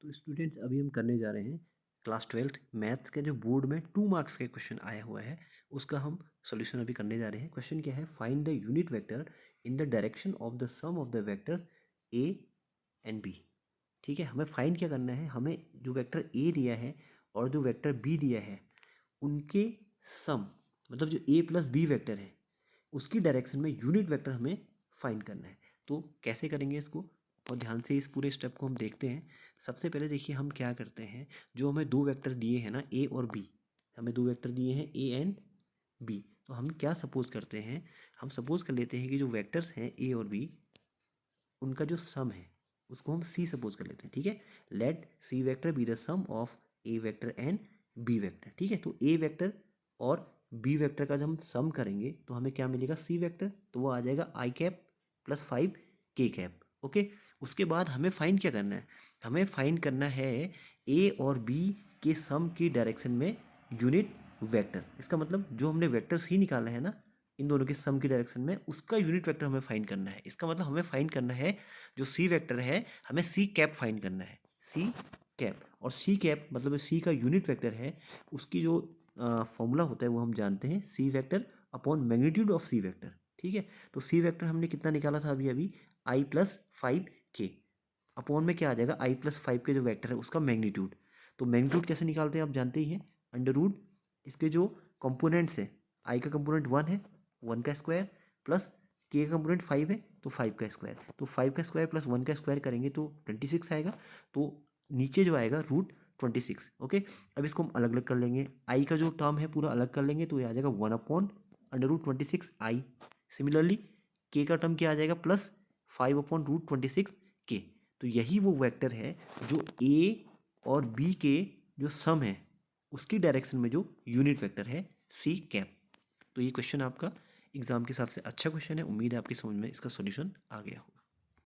तो स्टूडेंट्स अभी हम करने जा रहे हैं क्लास 12th मैथ्स के जो बोर्ड में 2 मार्क्स का क्वेश्चन आया हुआ है उसका हम सॉल्यूशन अभी करने जा रहे हैं। क्वेश्चन क्या है, find the unit vector in the direction of the sum of the vectors A and B. ठीक है, हमें फाइंड क्या करना है, हमें जो वेक्टर ए दिया है और जो वेक्टर बी दिया है उनके सम, मतलब जो ए प्लस बी वेक्टर है उसकी डायरेक्शन में यूनिट वेक्टर हमें फाइंड करना है। तो कैसे करेंगे इसको, और ध्यान से इस पूरे स्टेप को हम देखते हैं। सबसे पहले देखिए हम क्या करते हैं, जो हमें दो वेक्टर दिए हैं ना ए और बी, हमें दो वेक्टर दिए हैं ए एंड बी, तो हम क्या सपोज करते हैं, हम सपोज कर लेते हैं कि जो वेक्टर्स हैं ए और बी उनका जो सम है उसको हम सी सपोज कर लेते हैं। ठीक है, let C vector be the sum of A vector and B vector. ठीक है, तो ए वेक्टर और बी वेक्टर का जब हम सम करेंगे तो हमें क्या मिलेगा, सी वेक्टर, तो वो आ जाएगा आई कैप प्लस 5 के कैप। ओके, उसके बाद हमें फाइंड क्या करना है, हमें फाइंड करना है ए और बी के सम की डायरेक्शन में यूनिट वेक्टर। इसका मतलब जो हमने वेक्टर सी निकाला है ना इन दोनों के सम की डायरेक्शन में, उसका यूनिट वेक्टर हमें फाइंड करना है। इसका मतलब हमें फाइंड करना है जो सी वेक्टर है, हमें सी कैप फाइंड करना है, सी कैप। और सी कैप मतलब सी का यूनिट वेक्टर है, उसकी जो फॉर्मूला होता है वो हम जानते हैं, C vector upon magnitude of C vector. ठीक है, तो सी वेक्टर हमने कितना निकाला था अभी अभी, आई प्लस 5 के, अपॉन में क्या आ जाएगा, आई प्लस 5 के जो वेक्टर है उसका मैग्नीट्यूड। तो मैग्नीट्यूड कैसे निकालते हैं आप जानते ही हैं, अंडर रूट इसके जो कंपोनेंट्स है, आई का कंपोनेंट 1 है, 1 का स्क्वायर, प्लस के का कंपोनेंट 5 है तो 5 का स्क्वायर, तो 5 का स्क्वायर प्लस 1 का स्क्वायर करेंगे तो 26 आएगा। तो नीचे जो आएगा रूट 26। ओके, अब इसको हम अलग अलग कर लेंगे, आई का जो टर्म है पूरा अलग कर लेंगे तो ये आ जाएगा 1 अपॉन अंडर रूट 26 आई। सिमिलरली के का टर्म क्या आ जाएगा, प्लस 5 अपॉन रूट 26 के। तो यही वो वेक्टर है जो ए और बी के जो सम है उसकी डायरेक्शन में जो यूनिट वेक्टर है सी कैप। तो ये क्वेश्चन आपका एग्जाम के हिसाब से अच्छा क्वेश्चन है, उम्मीद है आपकी समझ में इसका सॉल्यूशन आ गया होगा।